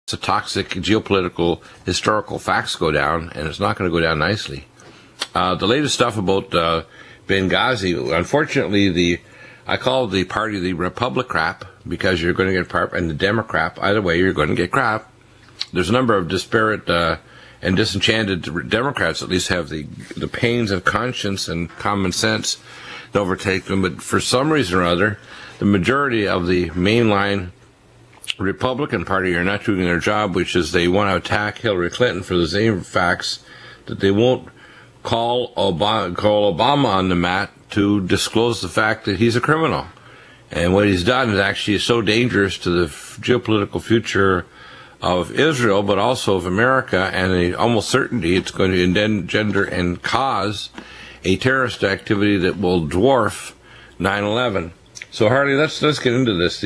the toxic geopolitical historical facts go down, and it's not going to go down nicely. The latest stuff about Benghazi, unfortunately, I call the party the Republic crap, because you're going to get crap, and the Democrat, either way, you're going to get crap. There's a number of disparate and disenchanted Democrats at least have the pains of conscience and common sense to overtake them, but for some reason or other, the majority of the mainline Republican Party are not doing their job, which is they want to attack Hillary Clinton for the same facts that they won't call Obama on the mat to disclose the fact that he's a criminal. And what he's done is actually so dangerous to the geopolitical future of Israel, but also of America, and a almost certainty it's going to engender and cause a terrorist activity that will dwarf 9/11. So Harley, let's get into this.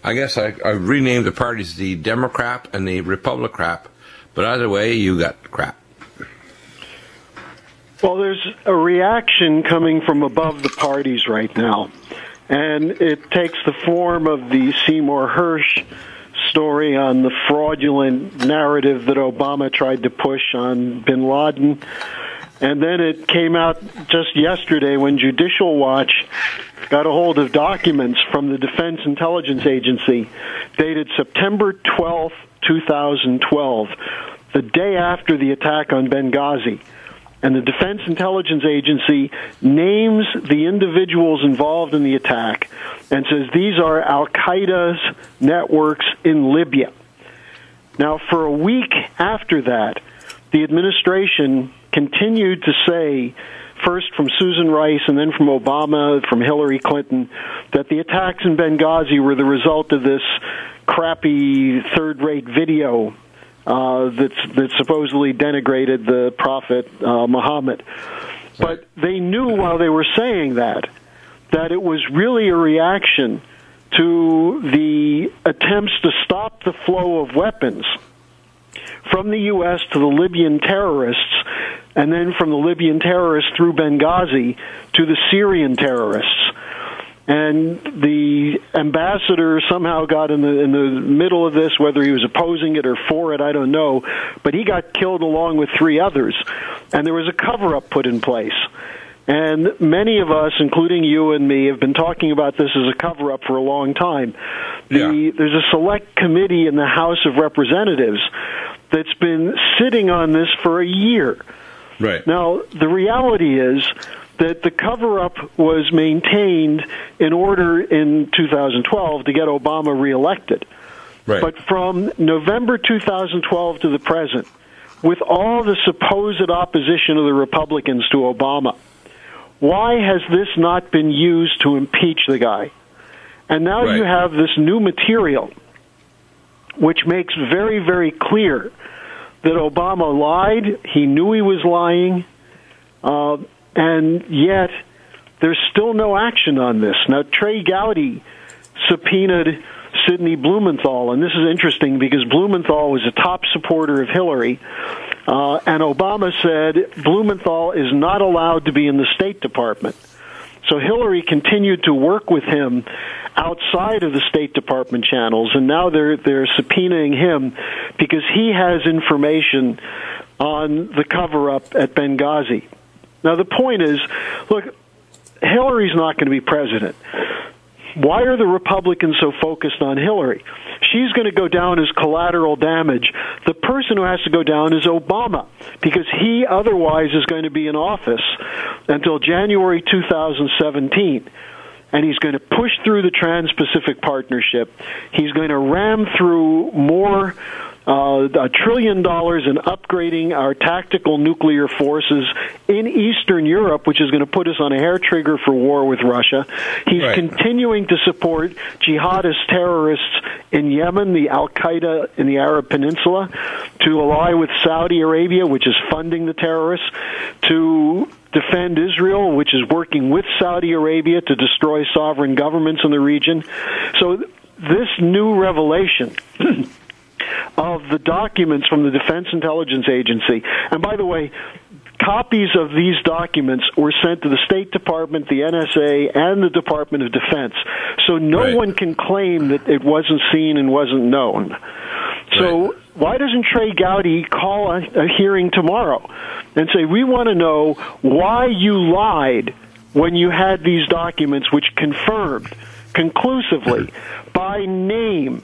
I guess I've renamed the parties the Democrat and the Republic crap, but either way, you got crap. Well, there's a reaction coming from above the parties right now, and it takes the form of the Seymour Hersh story on the fraudulent narrative that Obama tried to push on bin Laden. And then it came out just yesterday when Judicial Watch got a hold of documents from the Defense Intelligence Agency dated September 12th, 2012, the day after the attack on Benghazi. And the Defense Intelligence Agency names the individuals involved in the attack and says these are Al-Qaeda's networks in Libya. Now, for a week after that, the administration continued to say, first from Susan Rice and then from Obama, from Hillary Clinton, that the attacks in Benghazi were the result of this crappy third-rate video that supposedly denigrated the Prophet Muhammad. But they knew while they were saying that it was really a reaction to the attempts to stop the flow of weapons from the U.S. to the Libyan terrorists, and then from the Libyan terrorists through Benghazi to the Syrian terrorists. And the ambassador somehow got in the middle of this, whether he was opposing it or for it, I don't know. But he got killed along with 3 others. And there was a cover-up put in place. And many of us, including you and me, have been talking about this as a cover-up for a long time. There's a select committee in the House of Representatives that's been sitting on this for a year. Right. Now, the reality is that the cover-up was maintained in order in 2012 to get Obama reelected. Right. But from November 2012 to the present, with all the supposed opposition of the Republicans to Obama, why has this not been used to impeach the guy? And now you have this new material, which makes very, very clear that Obama lied, he knew he was lying, and yet there's still no action on this. Now, Trey Gowdy subpoenaed Sidney Blumenthal, and this is interesting because Blumenthal was a top supporter of Hillary, and Obama said Blumenthal is not allowed to be in the State Department. So Hillary continued to work with him outside of the State Department channels, and now they're subpoenaing him because he has information on the cover-up at Benghazi. Now, the point is, look, Hillary's not going to be president. Why are the Republicans so focused on Hillary? She's going to go down as collateral damage. The person who has to go down is Obama, because he otherwise is going to be in office until January 2017. And he's going to push through the Trans-Pacific Partnership. He's going to ram through more $1 trillion in upgrading our tactical nuclear forces in Eastern Europe, which is going to put us on a hair trigger for war with Russia. He's continuing to support jihadist terrorists in Yemen, the Al-Qaeda in the Arab Peninsula, to ally with Saudi Arabia, which is funding the terrorists, to defend Israel, which is working with Saudi Arabia to destroy sovereign governments in the region. So this new revelation of the documents from the Defense Intelligence Agency, and by the way, copies of these documents were sent to the State Department, the NSA, and the Department of Defense. So no one can claim that it wasn't seen and wasn't known. So why doesn't Trey Gowdy call a hearing tomorrow and say, we want to know why you lied when you had these documents which confirmed conclusively by name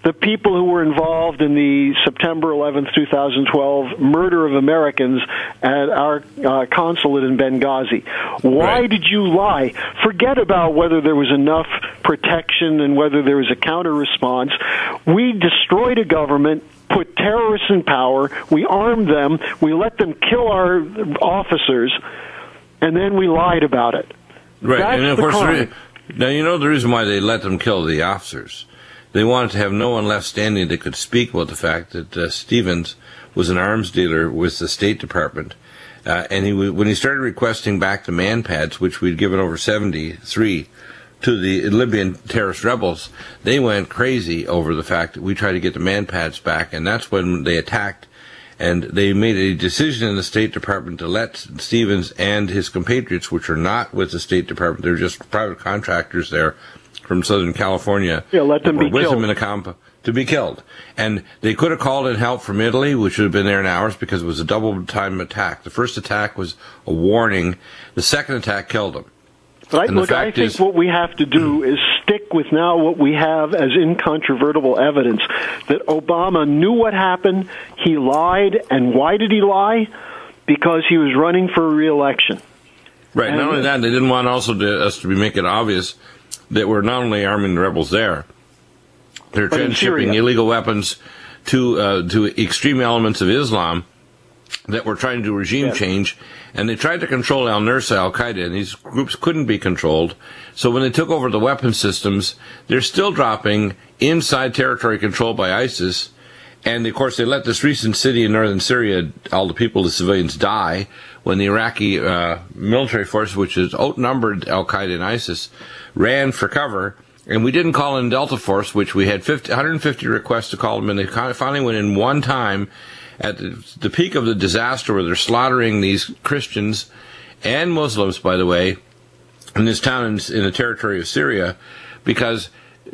the people who were involved in the September 11th, 2012 murder of Americans at our consulate in Benghazi. Why did you lie? Forget about whether there was enough protection and whether there was a counter-response. We destroyed a government, put terrorists in power, we armed them, we let them kill our officers, and then we lied about it. Right, That's and of the course, crime. now you know the reason why they let them kill the officers. They wanted to have no one left standing that could speak about the fact that Stevens was an arms dealer with the State Department. And when he started requesting back the man pads, which we'd given over 73 to the Libyan terrorist rebels, they went crazy over the fact that we tried to get the man pads back, and that's when they attacked. And they made a decision in the State Department to let Stevens and his compatriots, which are not with the State Department, they're just private contractors there, from Southern California, let them be with killed. them in a to be killed. And they could have called in help from Italy, which would have been there in hours because it was a double-time attack. The first attack was a warning. The second attack killed them. But I think what we have to do is stick with now what we have as incontrovertible evidence that Obama knew what happened, he lied, and why did he lie? Because he was running for re-election. Right. And not only that, they didn't want us to make it obvious that we're not only arming the rebels there, they're transshipping illegal weapons to extreme elements of Islam that were trying to do regime change, and they tried to control al-Nusra, al-Qaeda, and these groups couldn't be controlled. So when they took over the weapon systems, they're still dropping inside territory controlled by ISIS, and of course they let this recent city in northern Syria, all the people, the civilians, die when the Iraqi military force, which is outnumbered al-Qaeda and ISIS, ran for cover. And we didn't call in Delta Force, which we had 150 requests to call them in. They finally went in one time at the peak of the disaster where they're slaughtering these Christians and Muslims, by the way, in this town in the territory of Syria, because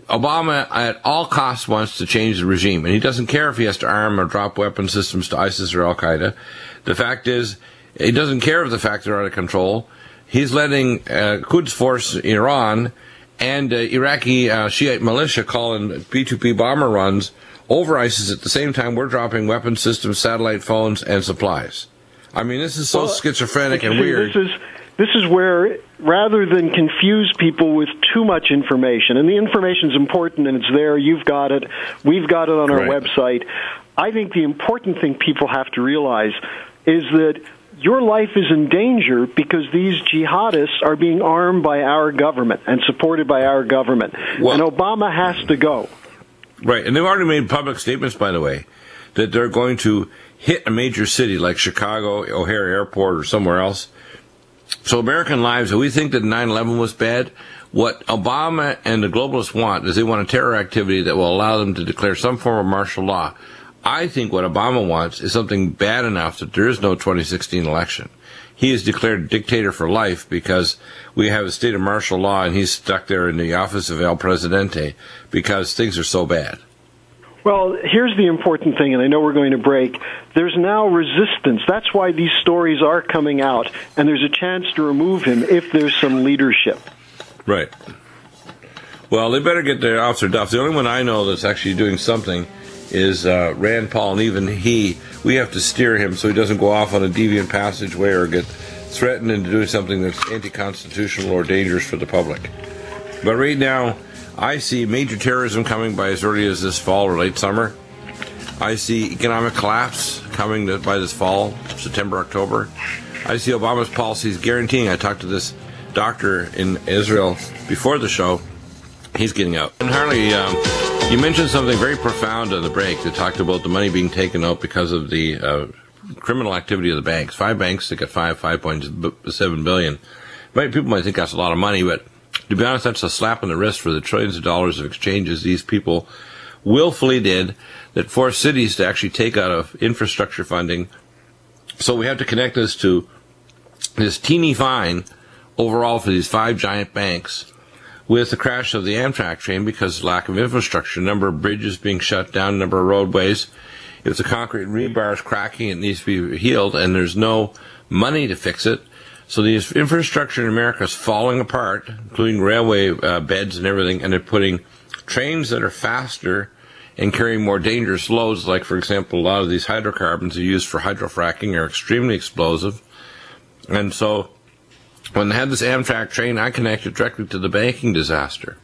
Obama at all costs wants to change the regime. And he doesn't care if he has to arm or drop weapon systems to ISIS or al-Qaeda. The fact is, he doesn't care if the fact they're out of control. He's letting Quds Force Iran and Iraqi Shiite militia calling B-2P bomber runs over ISIS at the same time we're dropping weapon systems, satellite phones, and supplies. I mean, this is so schizophrenic and weird. This is where, rather than confuse people with too much information, and the information's important and it's there, you've got it, we've got it on our website, I think the important thing people have to realize is that your life is in danger because these jihadists are being armed by our government and supported by our government. Well, and Obama has to go. Right, and they've already made public statements, by the way, that they're going to hit a major city like Chicago, O'Hare Airport, or somewhere else. So American lives, if we think that 9/11 was bad, what Obama and the globalists want is they want a terror activity that will allow them to declare some form of martial law. I think what Obama wants is something bad enough that there is no 2016 election. He is declared dictator for life because we have a state of martial law and he's stuck there in the office of El Presidente because things are so bad. Well, here's the important thing, and I know we're going to break. There's now resistance. That's why these stories are coming out, and there's a chance to remove him if there's some leadership. Right. Well, they better get their officer duff. The only one I know that's actually doing something is Rand Paul, and even we have to steer him so he doesn't go off on a deviant passageway or get threatened into doing something that's anti-constitutional or dangerous for the public. But right now, I see major terrorism coming by as early as this fall or late summer. I see economic collapse coming by this fall, September, October. I see Obama's policies guaranteeing. I talked to this doctor in Israel before the show. He's getting out. And Harley, you mentioned something very profound on the break that talked about the money being taken out because of the criminal activity of the banks. 5 banks that got 5.7 billion. People might think that's a lot of money, but to be honest, that's a slap on the wrist for the trillions of dollars of exchanges these people willfully did that forced cities to actually take out of infrastructure funding. So we have to connect this to this teeny fine overall for these 5 giant banks, with the crash of the Amtrak train because of lack of infrastructure, number of bridges being shut down, number of roadways. If the concrete rebar is cracking, it needs to be healed, and there's no money to fix it. So the infrastructure in America is falling apart, including railway beds and everything, and they're putting trains that are faster and carrying more dangerous loads, like, for example, a lot of these hydrocarbons are used for hydrofracking are extremely explosive. And so when they had this Amtrak train, I connected directly to the banking disaster.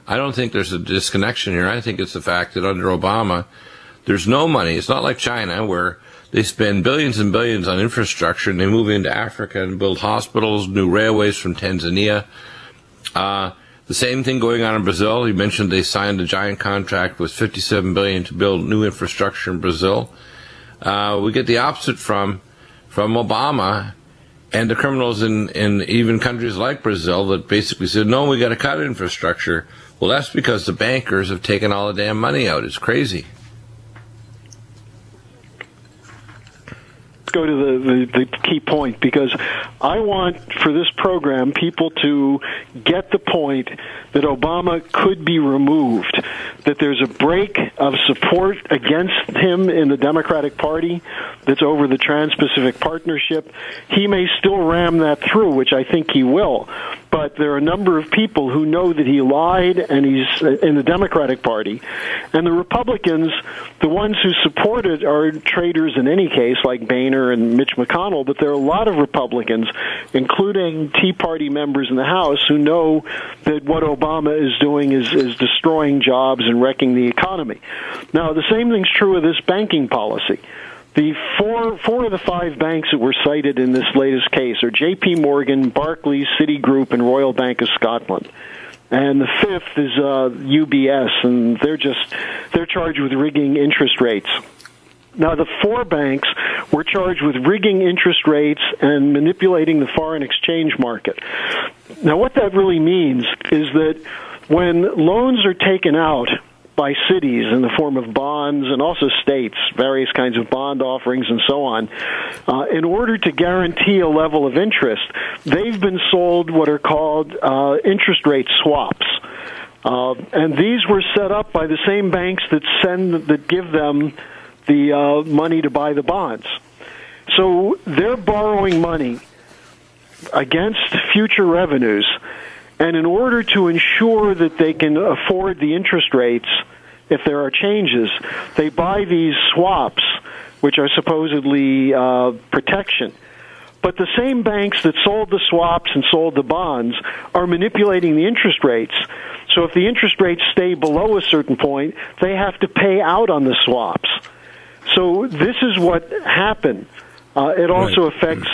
I don't think there's a disconnection here. I think it's the fact that under Obama, there's no money. It's not like China, where they spend billions and billions on infrastructure, and they move into Africa and build hospitals, new railways from Tanzania. The same thing going on in Brazil. You mentioned they signed a giant contract with $57 billion to build new infrastructure in Brazil. We get the opposite from Obama and the criminals in even countries like Brazil that basically said, no, we got to cut infrastructure. Well, that's because the bankers have taken all the damn money out. It's crazy. Go to the key point, because I want for this program people to get the point that Obama could be removed, that there's a break of support against him in the Democratic Party that's over the Trans-Pacific Partnership. He may still ram that through, which I think he will, but there are a number of people who know that he lied, and he's in the Democratic Party. And the Republicans, the ones who support it, are traitors in any case, like Boehner and Mitch McConnell, but there are a lot of Republicans, including Tea Party members in the House, who know that what Obama is doing is destroying jobs and wrecking the economy. Now, the same thing's true of this banking policy. The four of the five banks that were cited in this latest case are J.P. Morgan, Barclays, Citigroup, and Royal Bank of Scotland. And the fifth is UBS, and they're charged with rigging interest rates. Now, the four banks were charged with rigging interest rates and manipulating the foreign exchange market. Now, what that really means is that when loans are taken out by cities in the form of bonds and also states, various kinds of bond offerings and so on, in order to guarantee a level of interest, they've been sold what are called interest rate swaps. And these were set up by the same banks that give them the money to buy the bonds. So they're borrowing money against future revenues, and in order to ensure that they can afford the interest rates, if there are changes, they buy these swaps, which are supposedly protection. But the same banks that sold the swaps and sold the bonds are manipulating the interest rates. So if the interest rates stay below a certain point, they have to pay out on the swaps. So this is what happened. It also affects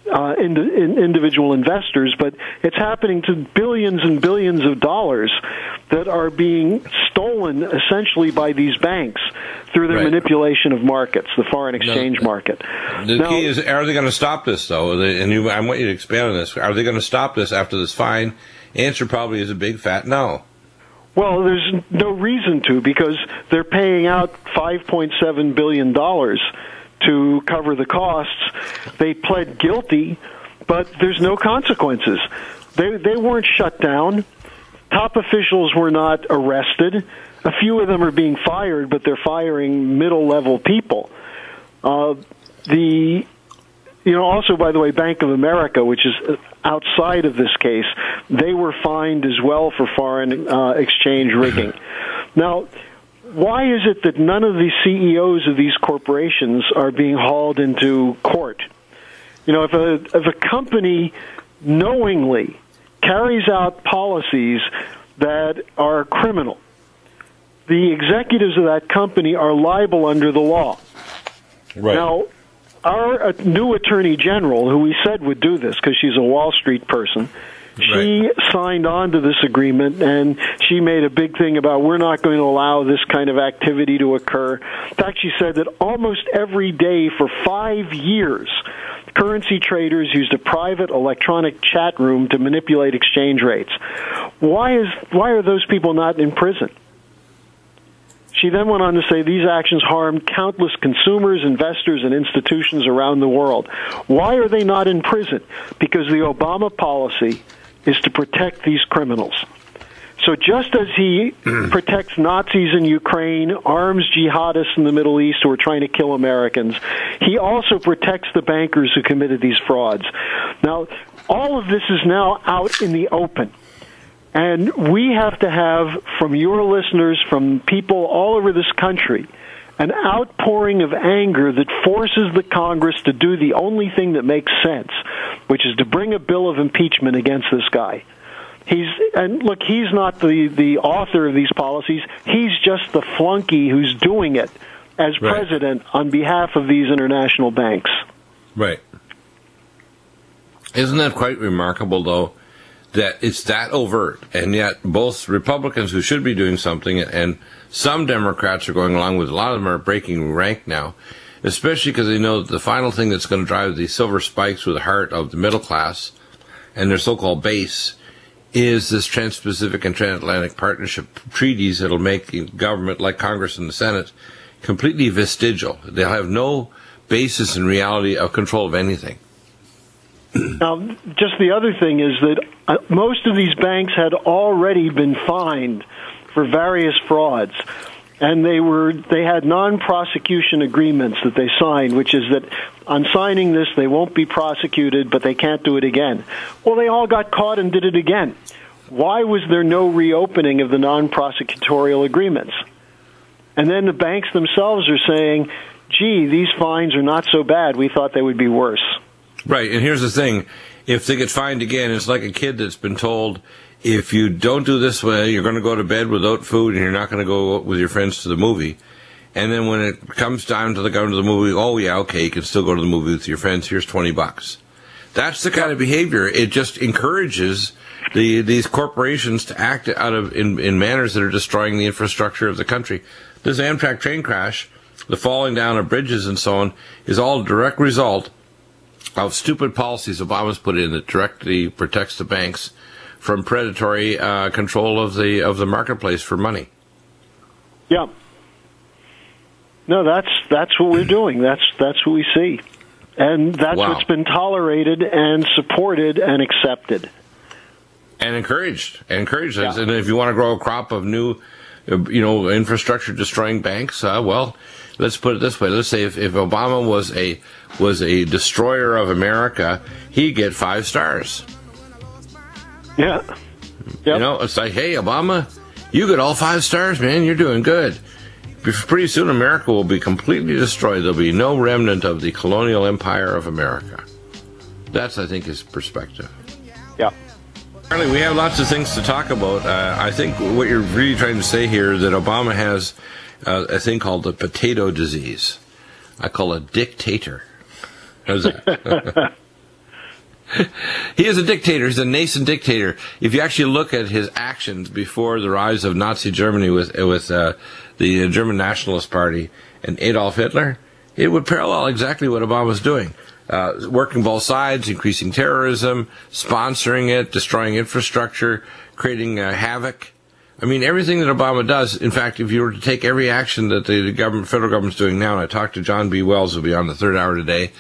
individual investors, but it's happening to billions and billions of dollars that are being stolen essentially by these banks through their manipulation of markets, the foreign exchange market. The key is, are they going to stop this, though? And I want you to expand on this. Are they going to stop this after this fine? Answer probably is a big fat no. Well, there's no reason to, because they're paying out $5.7 billion to cover the costs. They pled guilty, but there's no consequences. They weren't shut down. Top officials were not arrested. A few of them are being fired, but they're firing middle-level people. Also, by the way, Bank of America, which is outside of this case, they were fined as well for foreign exchange rigging. Now, why is it that none of the CEOs of these corporations are being hauled into court? If a company knowingly carries out policies that are criminal, the executives of that company are liable under the law. Right. Now, our new Attorney General, who we said would do this because she's a Wall Street person, she signed on to this agreement, and she made a big thing about we're not going to allow this kind of activity to occur. In fact, she said that almost every day for 5 years, currency traders used a private electronic chat room to manipulate exchange rates. Why are those people not in prison? She then went on to say these actions harmed countless consumers, investors, and institutions around the world. Why are they not in prison? Because the Obama policy is to protect these criminals. So just as he protects Nazis in Ukraine, arms jihadists in the Middle East who are trying to kill Americans, he also protects the bankers who committed these frauds. Now, all of this is now out in the open. And we have to have, from your listeners, from people all over this country, an outpouring of anger that forces the Congress to do the only thing that makes sense, which is to bring a bill of impeachment against this guy. He's not the author of these policies. He's just the flunky who's doing it as president on behalf of these international banks. Right. Isn't that quite remarkable, though, that it's that overt, and yet both Republicans who should be doing something and some Democrats are going along with, a lot of them are breaking rank now, especially because they know that the final thing that's going to drive the silver spikes with the heart of the middle class and their so-called base is this Trans-Pacific and Transatlantic Partnership treaties that'll make government, like Congress and the Senate, completely vestigial. They'll have no basis in reality of control of anything. Now, just the other thing is that most of these banks had already been fined for various frauds, and they had non-prosecution agreements that they signed, which is that on signing this they won't be prosecuted, but they can't do it again. Well, they all got caught and did it again. Why was there no reopening of the non-prosecutorial agreements? And then the banks themselves are saying, gee, these fines are not so bad. We thought they would be worse. Right, and here's the thing. If they get fined again, it's like a kid that's been told, if you don't do this way, you're going to go to bed without food and you're not going to go with your friends to the movie. And then when it comes time to go to the movie, oh, yeah, okay, you can still go to the movie with your friends. Here's $20. That's the kind of behavior. It just encourages these corporations to act in manners that are destroying the infrastructure of the country. This Amtrak train crash, the falling down of bridges and so on, is all a direct result of stupid policies Obama's put in that directly protects the banks from predatory control of the marketplace for money. Yeah. No, that's what we're doing. That's what we see, and that's what's been tolerated and supported and accepted, and encouraged. Yeah. And if you want to grow a crop of new, infrastructure destroying banks, well, let's put it this way. Let's say if Obama was a destroyer of America, he'd get 5 stars. Yeah. Yep. It's like, hey, Obama, you get all 5 stars, man. You're doing good. Pretty soon, America will be completely destroyed. There'll be no remnant of the colonial empire of America. That's, I think, his perspective. Yeah. Charlie, we have lots of things to talk about. I think what you're really trying to say here is that Obama has a thing called the potato disease. I call it dictator. How's that? He is a dictator. He's a nascent dictator. If you actually look at his actions before the rise of Nazi Germany with the German Nationalist Party and Adolf Hitler, it would parallel exactly what Obama's doing. Working both sides, increasing terrorism, sponsoring it, destroying infrastructure, creating havoc. I mean, everything that Obama does, in fact, if you were to take every action that the federal government's doing now, and I talked to John B. Wells, who'll be on the third hour today,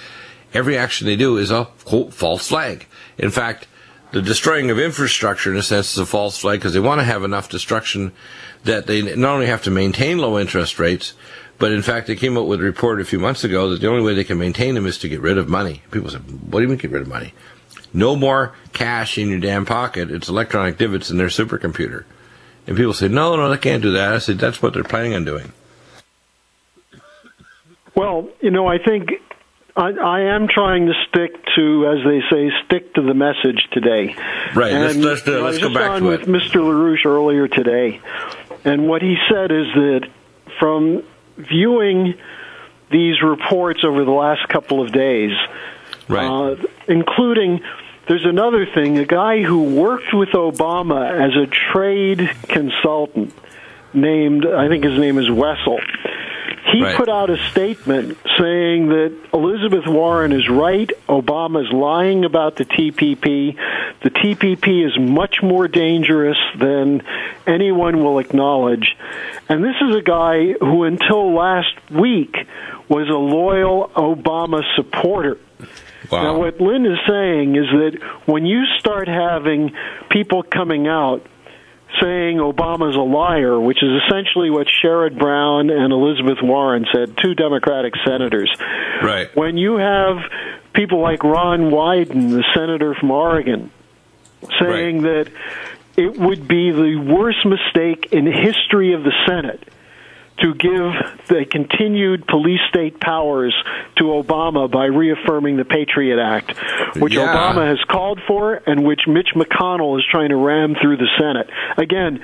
every action they do is a, quote, false flag. In fact, the destroying of infrastructure, in a sense, is a false flag because they want to have enough destruction that they not only have to maintain low interest rates, but in fact, they came out with a report a few months ago that the only way they can maintain them is to get rid of money. People said, what do you mean get rid of money? No more cash in your damn pocket. It's electronic divots in their supercomputer. And people say, no, they can't do that. I said, that's what they're planning on doing. Well, I think I am trying to stick to, as they say, stick to the message today. Right. And let's go back to it. I was just on with Mr. LaRouche earlier today, and what he said is that from viewing these reports over the last couple of days, right. Including, there's another thing, a guy who worked with Obama as a trade consultant named, I think his name is Wessel. He put out a statement saying that Elizabeth Warren is right, Obama's lying about the TPP. The TPP is much more dangerous than anyone will acknowledge. And this is a guy who until last week was a loyal Obama supporter. Wow. Now, what Lynn is saying is that when you start having people coming out saying Obama's a liar, which is essentially what Sherrod Brown and Elizabeth Warren said, two Democratic senators. Right. When you have people like Ron Wyden, the senator from Oregon, saying that it would be the worst mistake in the history of the Senate to give the continued police state powers to Obama by reaffirming the Patriot Act, which Obama has called for and which Mitch McConnell is trying to ram through the Senate. Again,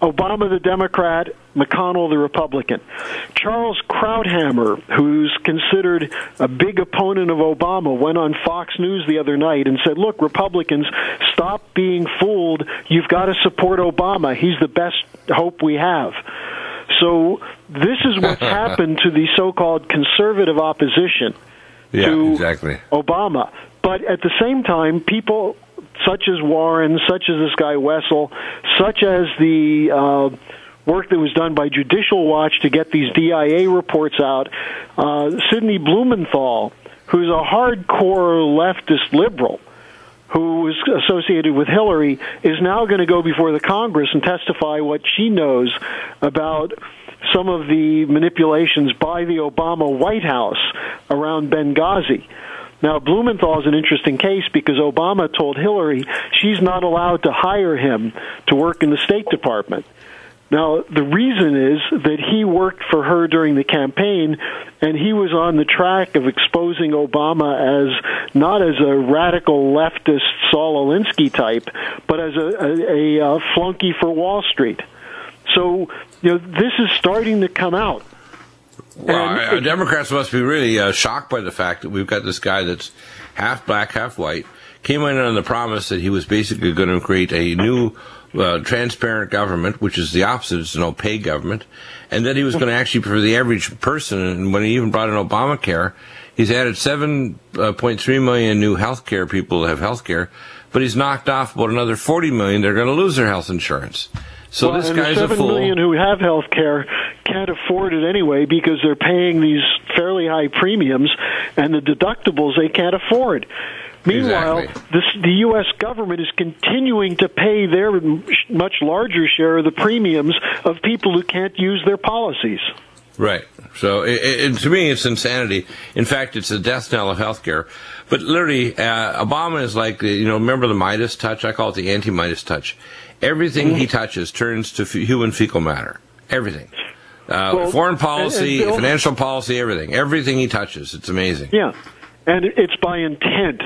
Obama the Democrat, McConnell the Republican. Charles Krauthammer, who's considered a big opponent of Obama, went on Fox News the other night and said, look, Republicans, stop being fooled. You've got to support Obama. He's the best hope we have. So this is what's happened to the so-called conservative opposition to Obama. But at the same time, people such as Warren, such as this guy Wessel, such as the work that was done by Judicial Watch to get these DIA reports out, Sidney Blumenthal, who's a hardcore leftist liberal, who was associated with Hillary, is now going to go before the Congress and testify what she knows about some of the manipulations by the Obama White House around Benghazi. Now, Blumenthal is an interesting case because Obama told Hillary she's not allowed to hire him to work in the State Department. Now, the reason is that he worked for her during the campaign, and he was on the track of exposing Obama as not as a radical leftist Saul Alinsky type, but as a flunky for Wall Street. So, this is starting to come out. Well, Democrats must be really shocked by the fact that we've got this guy that's half black, half white, came in on the promise that he was basically going to create a new transparent government, which is the opposite. It's an opaque government. And that he was going to actually, for the average person, and when he even brought in Obamacare, he's added 7.3 million new health care people to have health care, but he's knocked off about another 40 million. They're going to lose their health insurance. So this guy's a fool. 7 million who have health care can't afford it anyway because they're paying these fairly high premiums, and the deductibles they can't afford. Meanwhile, the U.S. government is continuing to pay their much larger share of the premiums of people who can't use their policies. Right. So to me, it's insanity. In fact, it's the death knell of healthcare. But literally, Obama is like, remember the Midas touch? I call it the anti-Midas touch. Everything he touches turns to human fecal matter. Everything. Foreign policy, financial policy, everything. Everything he touches. It's amazing. Yeah. And it's by intent.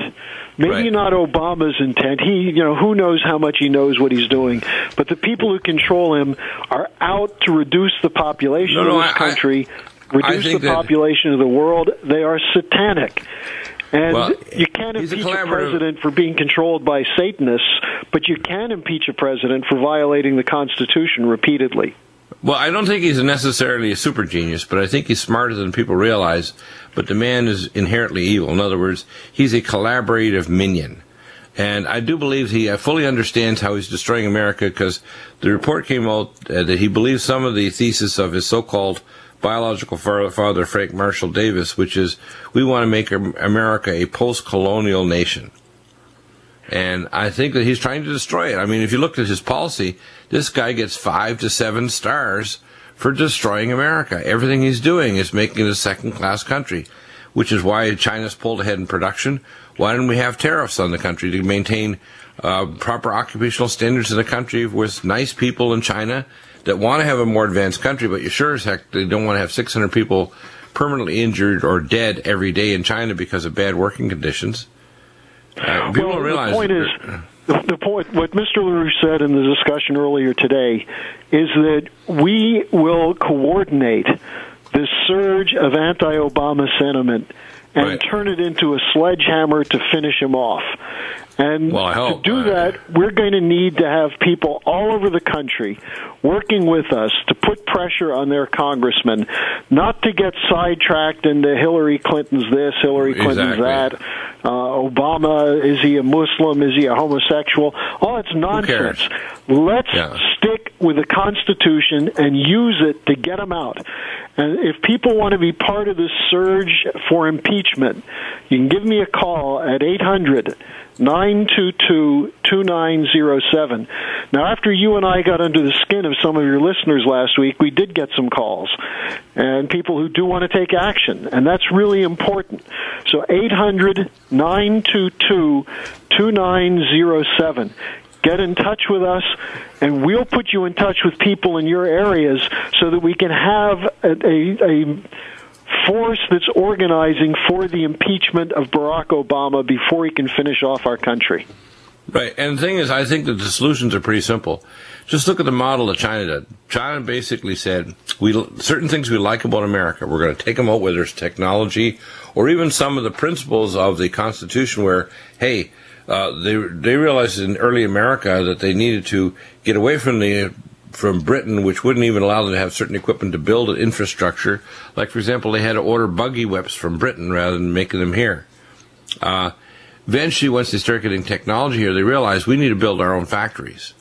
Maybe not Obama's intent. He, who knows how much he knows what he's doing. But the people who control him are out to reduce the population of this country, reduce the population of the world. They are satanic. And you can't impeach a president for being controlled by Satanists, but you can impeach a president for violating the Constitution repeatedly. Well, I don't think he's necessarily a super genius, but I think he's smarter than people realize. But the man is inherently evil. In other words, he's a collaborative minion. And I do believe he fully understands how he's destroying America, because the report came out that he believes some of the thesis of his so-called biological father, Frank Marshall Davis, which is, we want to make America a post-colonial nation. And I think that he's trying to destroy it. I mean, if you look at his policy, this guy gets 5 to 7 stars for destroying America. Everything he's doing is making it a second-class country, which is why China's pulled ahead in production. Why didn't we have tariffs on the country to maintain proper occupational standards in the country with nice people in China that want to have a more advanced country, but you sure as heck they don't want to have 600 people permanently injured or dead every day in China because of bad working conditions. People don't realize. The point, what Mr. LaRouche said in the discussion earlier today, is that we will coordinate this surge of anti-Obama sentiment and turn it into a sledgehammer to finish him off. And to do that, we're going to need to have people all over the country working with us to put pressure on their congressmen, not to get sidetracked into Hillary Clinton's this, Hillary Clinton's that, Obama, is he a Muslim, is he a homosexual? Oh, it's nonsense. Let's stick with the Constitution and use it to get them out. And if people want to be part of this surge for impeachment, You can give me a call at 800-922-2907. Now, after you and I got under the skin of some of your listeners last week, we did get some calls, and people who do want to take action, and that's really important. So 800-922-2907. Get in touch with us, and we'll put you in touch with people in your areas so that we can have a force that's organizing for the impeachment of Barack Obama before he can finish off our country. Right, and the thing is, I think that the solutions are pretty simple. Just look at the model that China did. China basically said, certain things we like about America, we're going to take them out, whether it's technology or even some of the principles of the Constitution where, hey, they realized in early America that they needed to get away from Britain, which wouldn't even allow them to have certain equipment to build an infrastructure. Like, for example, they had to order buggy whips from Britain rather than making them here. Eventually, once they started getting technology here, they realized we need to build our own factories.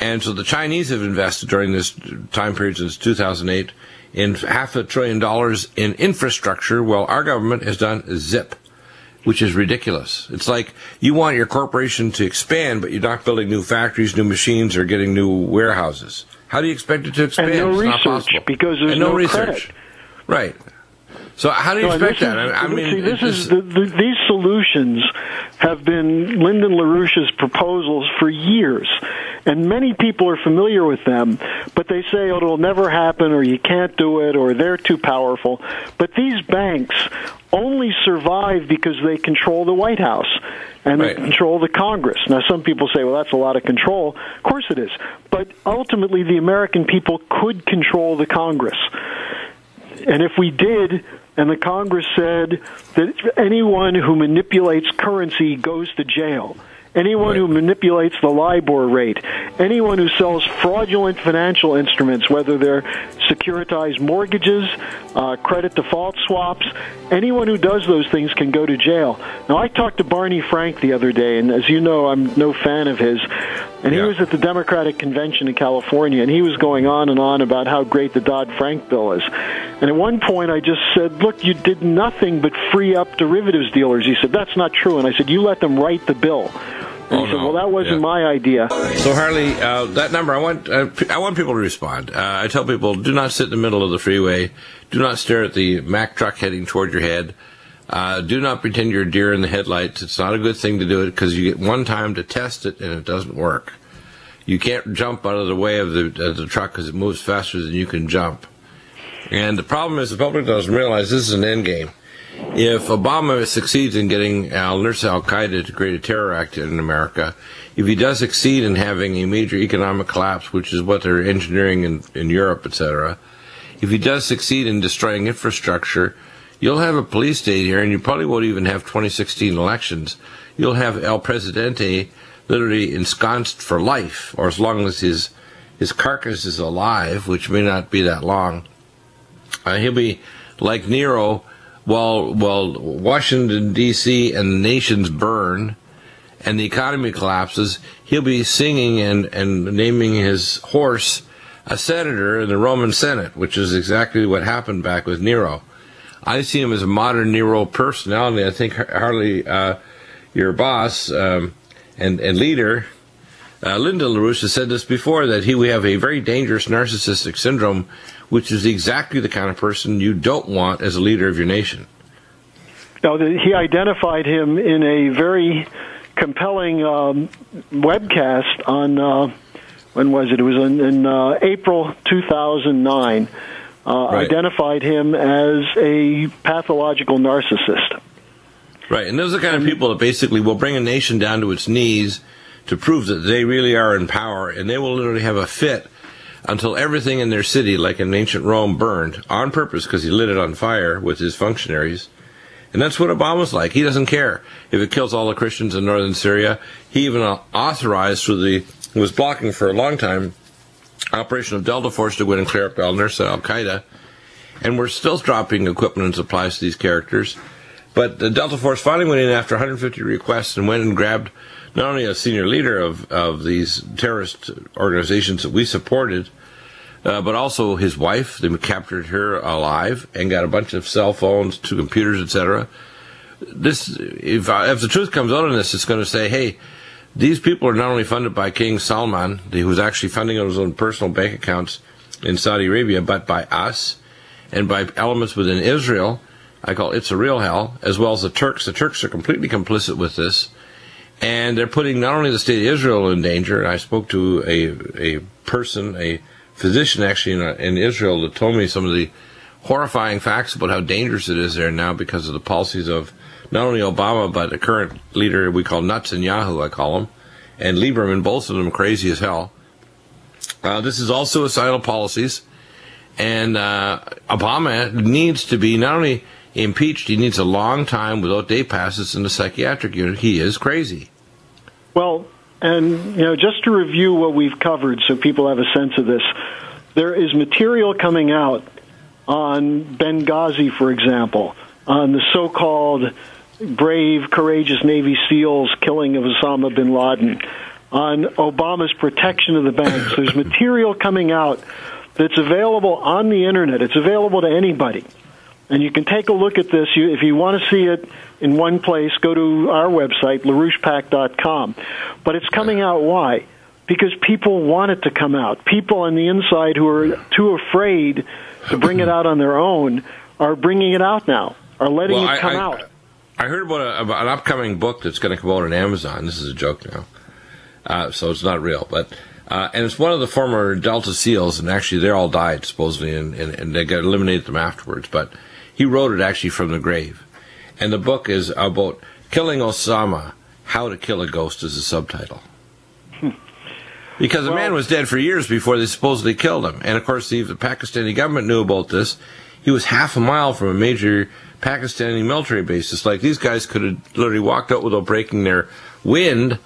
And so the Chinese have invested during this time period since 2008 in $500 billion in infrastructure, while our government has done zip, which is ridiculous. It's like you want your corporation to expand, but you're not building new factories, new machines, or getting new warehouses. How do you expect it to expand? And no it's research, not possible. Because there's no research. Credit. Right. So how do you expect that? I mean, these solutions have been Lyndon LaRouche's proposals for years, and many people are familiar with them, but they say, oh, it'll never happen, or you can't do it, or they're too powerful. But these banks only survive because they control the White House and they control the Congress. Now, some people say, well, that's a lot of control. Of course it is. But ultimately, the American people could control the Congress. And if we did, and the Congress said that anyone who manipulates currency goes to jail, anyone who manipulates the LIBOR rate, anyone who sells fraudulent financial instruments, whether they're securitized mortgages, credit default swaps, anyone who does those things can go to jail. Now, I talked to Barney Frank the other day, and as you know, I'm no fan of his, and he was at the Democratic Convention in California, and he was going on and on about how great the Dodd-Frank bill is. And at one point, I just said, look, you did nothing but free up derivatives dealers. He said, that's not true. And I said, you let them write the bill. And he said, well, that wasn't my idea. So, Harley, that number, I want people to respond. I tell people, do not sit in the middle of the freeway. Do not stare at the Mack truck heading toward your head. Do not pretend you're a deer in the headlights. It's not a good thing to do it because you get one time to test it and it doesn't work. You can't jump out of the way of the truck because it moves faster than you can jump. And the problem is the public doesn't realize this is an end game. If Obama succeeds in getting Al-Qaeda to create a terror act in America, if he does succeed in having a major economic collapse, which is what they're engineering in Europe, etc., if he does succeed in destroying infrastructure, you'll have a police state here, and you probably won't even have 2016 elections. You'll have El Presidente literally ensconced for life, or as long as his carcass is alive, which may not be that long. He'll be like Nero while Washington, D.C. and the nations burn and the economy collapses. He'll be singing and naming his horse a senator in the Roman Senate, which is exactly what happened back with Nero. I see him as a modern Nero personality. I think Harley, your boss and leader, Lyndon LaRouche, has said this before, that we have a very dangerous narcissistic syndrome, which is exactly the kind of person you don't want as a leader of your nation. Now, he identified him in a very compelling webcast on, when was it? It was in April 2009. Identified him as a pathological narcissist. Right, and those are the kind of people that basically will bring a nation down to its knees to prove that they really are in power, and they will literally have a fit until everything in their city, like in ancient Rome, burned on purpose because he lit it on fire with his functionaries. And that's what Obama's like. He doesn't care if it kills all the Christians in northern Syria. He even authorized was blocking for a long time operation of Delta Force to go in and clear up al-Nusra, Al-Qaeda. And we're still dropping equipment and supplies to these characters. But the Delta Force finally went in after 150 requests and went and grabbed not only a senior leader of these terrorist organizations that we supported, but also his wife. They captured her alive and got a bunch of cell phones, 2 computers, etc. if the truth comes out on this, it's going to say, hey, these people are not only funded by King Salman, who's actually funding his own personal bank accounts in Saudi Arabia, but by us and by elements within Israel. I call it's a real hell, as well as the Turks. The Turks are completely complicit with this, and they're putting not only the state of Israel in danger. And I spoke to a physician actually in Israel that told me some of the horrifying facts about how dangerous it is there now because of the policies of not only Obama, but the current leader we call Netanyahu, I call him, and Lieberman, both of them crazy as hell. This is all suicidal policies, and Obama needs to be not only impeached, he needs a long time without day passes in the psychiatric unit. He is crazy. Well, and just to review what we've covered so people have a sense of this, there is material coming out on Benghazi, for example, on the so-called brave, courageous Navy SEALs killing of Osama bin Laden, on Obama's protection of the banks. There's material coming out that's available on the Internet. It's available to anybody. And you can take a look at this. If you want to see it in one place, go to our website, LaRouchePAC.com. But it's coming out. Why? Because people want it to come out. People on the inside who are too afraid to bring it out on their own are bringing it out now, are letting it come out. I heard about an upcoming book that's going to come out on Amazon. This is a joke now, so it's not real. But and it's one of the former Delta SEALs, and actually they all died, supposedly, and they got eliminated them afterwards. But he wrote it actually from the grave. And the book is about killing Osama, How to Kill a Ghost is the subtitle. Because the man was dead for years before they supposedly killed him. And, of course, the Pakistani government knew about this. He was half a mile from a major Pakistani military base. It's like these guys could have literally walked out without breaking their wind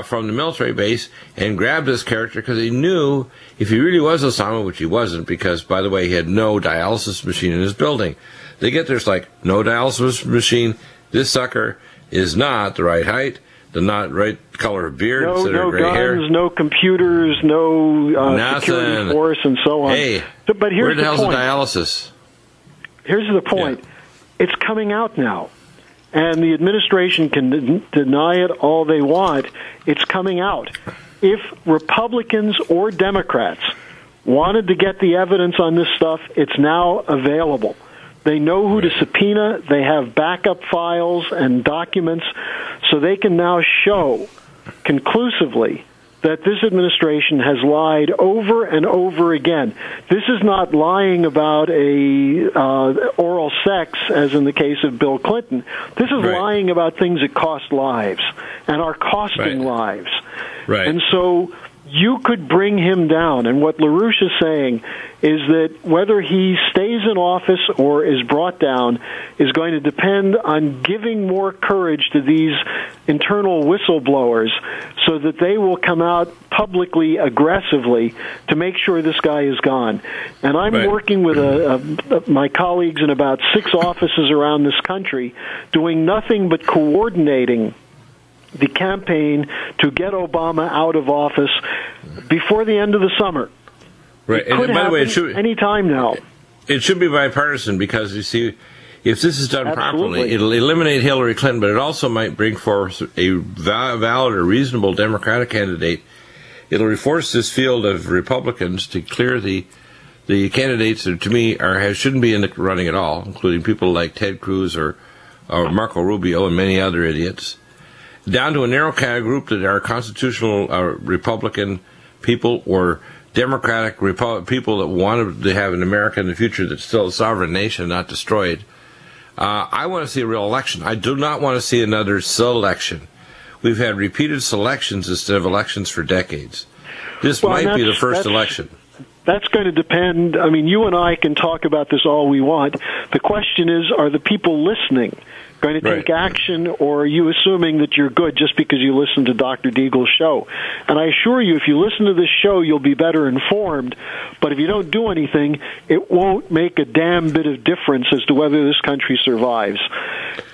from the military base and grabbed this character because they knew if he really was Osama, which he wasn't, because, by the way, he had no dialysis machine in his building. They get there, it's like, no dialysis machine. This sucker is not the right height, the not right color of beard, no gray guns, hair. no computers, no security force, and so on. Hey, but here's where the hell's point. the dialysis? Here's the point. Yeah. It's coming out now. And the administration can deny it all they want. It's coming out. If Republicans or Democrats wanted to get the evidence on this stuff, it's now available. They know who to subpoena. They have backup files and documents, so they can now show conclusively that this administration has lied over and over again. This is not lying about oral sex, as in the case of Bill Clinton. This is lying about things that cost lives and are costing lives. Right. And so you could bring him down. And what LaRouche is saying is that whether he stays in office or is brought down is going to depend on giving more courage to these internal whistleblowers so that they will come out publicly, aggressively, to make sure this guy is gone. And I'm working with my colleagues in about 6 offices around this country doing nothing but coordinating the campaign to get Obama out of office before the end of the summer. Right. And by the way, it should any time now. It should be bipartisan because, you see, if this is done properly, it'll eliminate Hillary Clinton, but it also might bring forth a valid or reasonable Democratic candidate. It'll force this field of Republicans to clear the candidates that, to me, shouldn't be in the running at all, including people like Ted Cruz or Marco Rubio and many other idiots, down to a narrow kind of group that are constitutional Republican people or Democratic people that want to have an America in the future that's still a sovereign nation, not destroyed. I want to see a real election. I do not want to see another selection. We've had repeated selections instead of elections for decades. This might be the first election. That's going to depend. I mean, you and I can talk about this all we want. The question is, are the people listening going to take action, or are you assuming that you're good just because you listen to Dr. Deagle's show? And I assure you, if you listen to this show, you'll be better informed. But if you don't do anything, it won't make a damn bit of difference as to whether this country survives.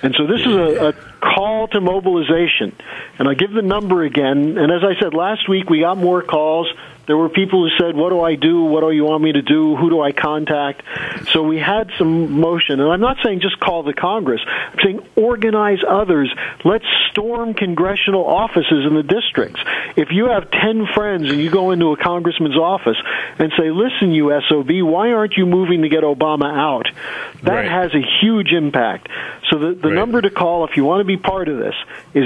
And so this is a call to mobilization. And I'll give the number again. And as I said, last week we got more calls. There were people who said, what do I do? What do you want me to do? Who do I contact? So we had some motion. And I'm not saying just call the Congress. I'm saying organize others. Let's storm congressional offices in the districts. If you have 10 friends and you go into a congressman's office and say, listen, you SOB, why aren't you moving to get Obama out? That has a huge impact. So the number to call if you want to be part of this is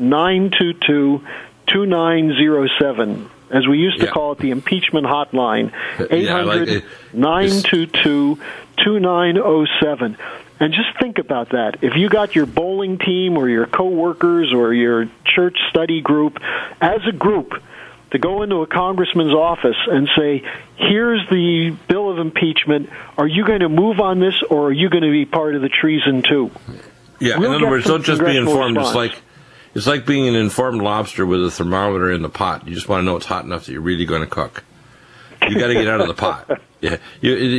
800-922-2907. As we used to call it, the impeachment hotline, 800-922-2907. And just think about that. If you got your bowling team or your coworkers or your church study group, as a group, to go into a congressman's office and say, here's the bill of impeachment, are you going to move on this or are you going to be part of the treason too? Yeah, in other words, don't just be informed. It's like being an informed lobster with a thermometer in the pot. You just want to know it's hot enough that you're really going to cook. You got to get out of the pot. Yeah.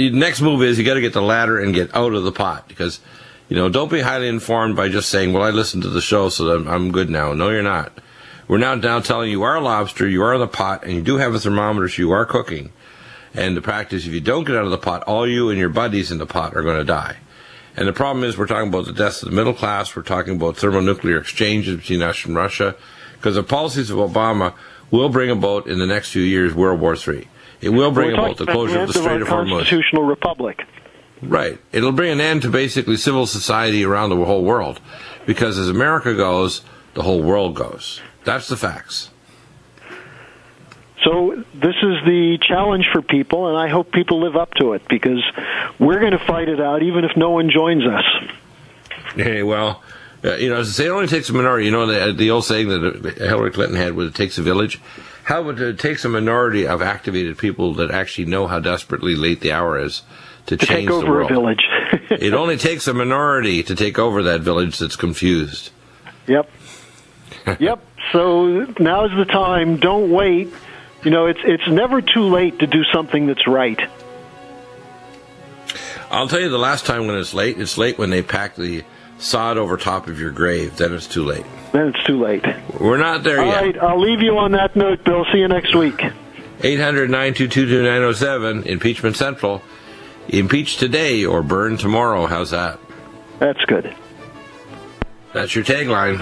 Next move is you got to get the ladder and get out of the pot, because, don't be highly informed by just saying, well, I listened to the show, so I'm good now. No, you're not. We're now telling you are a lobster, you are in the pot, and you do have a thermometer, so you are cooking. And the practice, if you don't get out of the pot, all you and your buddies in the pot are going to die. And the problem is we're talking about the deaths of the middle class. We're talking about thermonuclear exchanges between us and Russia, because the policies of Obama will bring about in the next few years World War III. It will bring about the closure of the Strait of Hormuz. Constitutional republic. Right. It'll bring an end to basically civil society around the whole world, because as America goes, the whole world goes. That's the facts. So this is the challenge for people, and I hope people live up to it, because we're going to fight it out even if no one joins us. Hey, well, as I say, it only takes a minority. The old saying that Hillary Clinton had, was it takes a village. How about it takes a minority of activated people that actually know how desperately late the hour is to change the world. Take over a village. It only takes a minority to take over that village that's confused. Yep. Yep. So now's the time. Don't wait. It's never too late to do something that's right. I'll tell you the last time when it's late when they pack the sod over top of your grave. Then it's too late. Then it's too late. We're not there yet. All right, I'll leave you on that note, Bill. See you next week. 800-922-2907, Impeachment Central. Impeach today or burn tomorrow. How's that? That's good. That's your tagline.